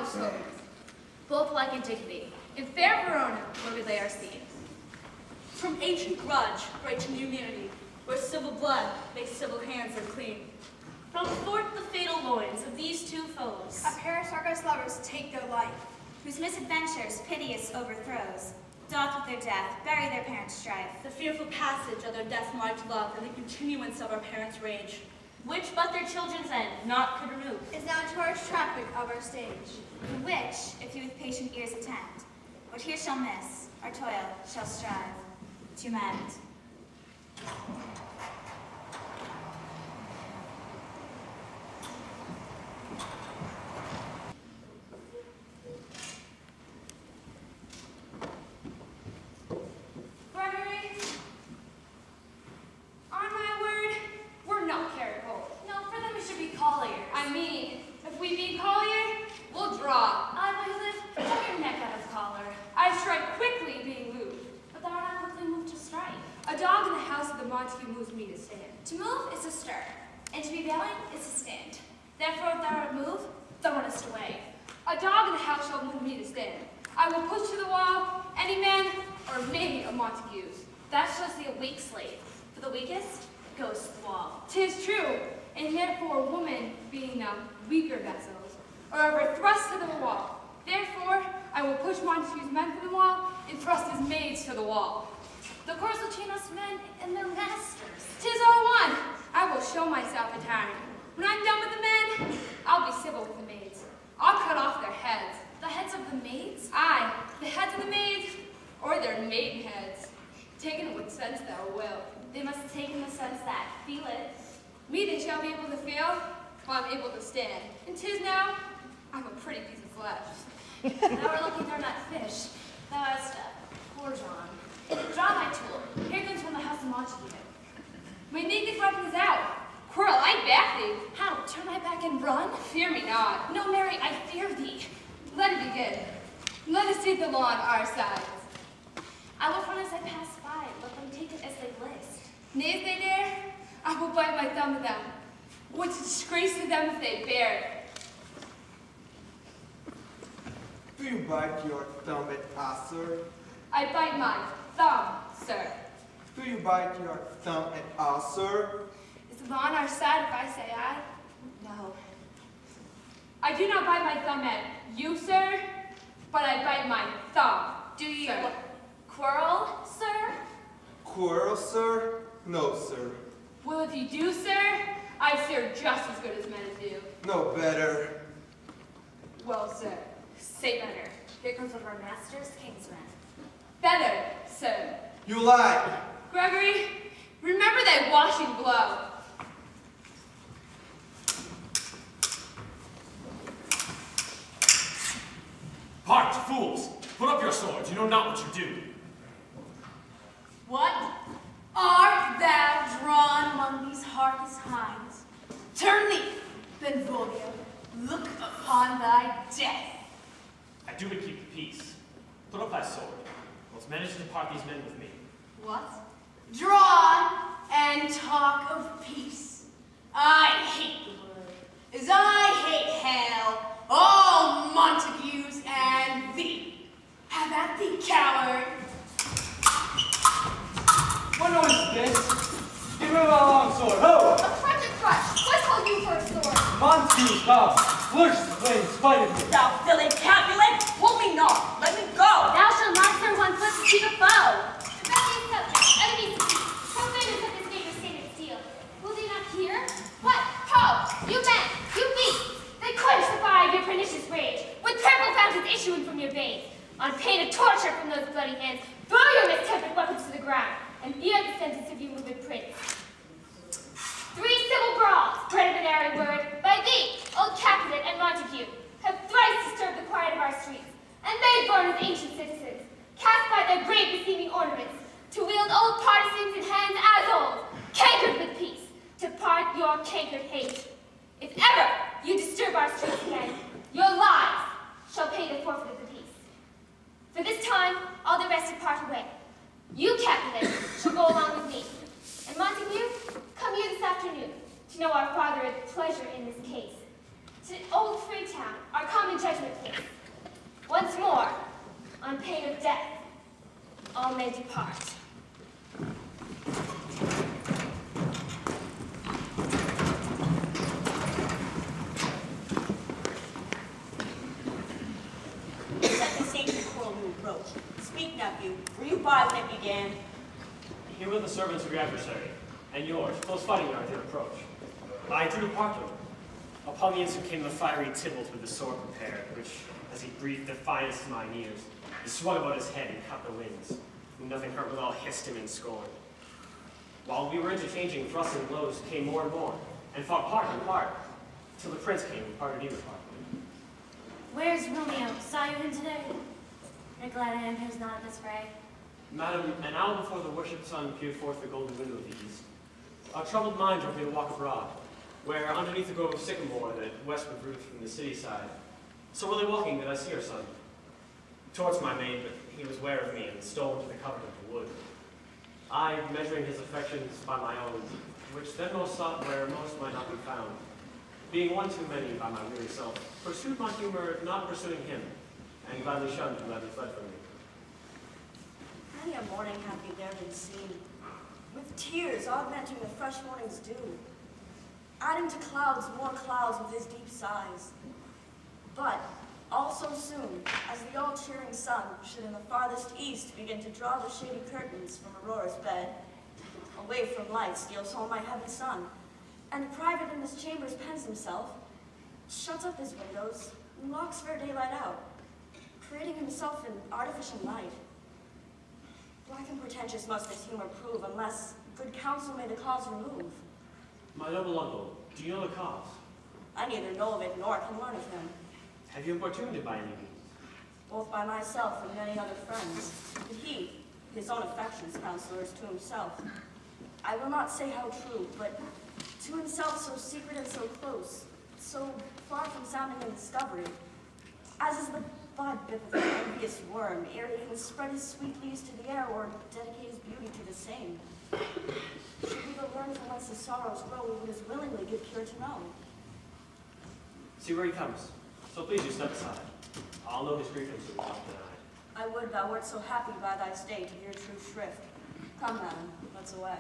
cobblestones, both alike in dignity, in fair Verona, where we lay our scene. From ancient grudge, right to new unity, where civil blood makes civil hands unclean. From forth the fatal loins of these two foes, of SHRHS lovers take their life, whose misadventures piteous overthrows, doth with their death bury their parents' strife. the fearful passage of their death-marked love and the continuance of our parents' rage, which but their children's end not could remove, is now charged traffic of our stage. The which, if you with patient ears attend, what here shall miss, our toil shall strive to mend. To move is to stir, and to be valiant is to stand. Therefore, if thou art moved, thou runnest away. A dog in the house shall move me to stand. I will push to the wall any man or maybe a Montague's. that shall see a weak slave, for the weakest goes to the wall. 'Tis true, and yet for a woman being the weaker vessels, or ever thrust to the wall. Therefore, I will push Montague's men to the wall and thrust his maids to the wall. The course will chain us men and their masters. 'Tis all one. I will show myself a tyrant. When I'm done with the men, I'll be civil with the maids. I'll cut off their heads. The heads of the maids? Aye, the heads of the maids, or their maiden heads. Taken with sense thou will. They must take in the sense that, feel it. Me they shall be able to feel, while I'm able to stand. And 'tis now, I'm a pretty piece of flesh. Thou art lucky they're not fish. Thou hast poor John. Draw my tool. Here comes from the house of Montague. My naked weapon is out. Quarrel, I back thee. How? Turn my back and run? Fear me not. No, Mary, I fear thee. Let it begin. Let us take the law on our sides. I will run as I pass by. Let them take it as they list. Nay, if they dare, I will bite my thumb at them. What disgrace to them if they bear it. Do you bite your thumb at us, sir? I bite my thumb, sir. Do you bite your thumb at us, sir? Is the law on our side if I say aye? No. I do not bite my thumb at you, sir, but I bite my thumb. Do you sir. quarrel, sir? Quarrel, sir? No, sir. Well, if you do, sir, I fare just as good as men do. No better. Well, sir, Say better. Here comes one of our master's kingsmen. better, sir. You lie. Gregory, remember thy washing blow. Hark, fools! Put up your swords. You know not what you do. What? Art thou drawn among these heartless hinds? Turn thee, Benvolio, look upon thy death. I do but keep the peace. Put up thy sword. Let's manage to depart these men with me. What? Drawn and talk of peace. I hate the word, as I hate hell, all Montagues and thee. Have at thee, coward. What noise is this? Give me my long sword, ho! A crutch. What call you for a sword? Montague, come! Flourish the blade in spite of me. Thou villain Capulet, hold me not, let me go. Thou shalt not serve one foot to seek a foe. Rebellious subjects, enemies of peace, profaners of this neighbor's state of steel. Will they not hear? What? Ho! You men! You beasts! They quench the fire of your pernicious rage, with purple fountains issuing from your veins. On pain of torture from those bloody hands, throw your mistempered weapons to the ground, and fear the sentence of you moved prince. 3 civil brawls, preliminary word, by thee, old Capulet and Montague, have thrice disturbed the quiet of our streets, and made born as ancient citizens, cast by their great beseeming ornaments, to wield old partisans in hands as old, cankered with peace, to part your cankered hate. If ever you disturb our streets again, your lives shall pay the forfeit of the peace. For this time, all the rest depart away. You, Capulet, shall go along with me, and Montague, come you this afternoon, to know our father at pleasure in this case. to old Freetown, our common judgment place. Once more, on pain of death, all may depart. Set the stage before we approach. Speak, nephew. Were you by when it began? Here were the servants of your adversary, and yours, close fighting at their approach. I drew apart them. Upon the instant came the fiery Tybalt with the sword prepared, which, as he breathed defiance to mine ears, he swung about his head and cut the winds, whom nothing hurt withal hissed him in scorn. While we were interchanging thrusts and blows, came more and more, and fought part and part, till the prince came and parted either part. Where's Romeo? Saw you him today? You're glad I am who's not at this fray. Madam, an hour before the worshipped sun peered forth the golden window of the east, a troubled mind drove me to walk abroad, where underneath the grove of sycamore that westward root from the city side, so while walking did I see her son. Towards my maid, but he was ware of me and stole into the covert of the wood. I, measuring his affections by my own, which then most sought where most might not be found, being one too many by my weary self, pursued my humor, not pursuing him, and gladly shunned who gladly fled from me. Many a morning have you there been seen, with tears augmenting the fresh morning's dew, adding to clouds more clouds with his deep sighs. But all so soon as the all-cheering sun should in the farthest east begin to draw the shady curtains from Aurora's bed, away from light steals home my heavy son, and private in his chambers pens himself, shuts up his windows, and locks fair daylight out, creating himself an artificial night. Black and pretentious must his humor prove, unless good counsel may the cause remove. My noble uncle, do you know the cause? I neither know of it nor can learn of him, Have you importuned him by any means? both by myself and many other friends. But he, his own affections, counselors to himself. I will not say how true, but to himself so secret and so close, so far from sounding in discovery, as is the bud bit of an envious worm, ere he can spread his sweet leaves to the air or dedicate his beauty to the same. Should we but learn from whence his sorrows grow, we would as willingly give cure to know. See where he comes. So please you step aside. I'll know his grief and so not denied. I would thou wert so happy by thy stay to hear true shrift. Come, madam, let's away.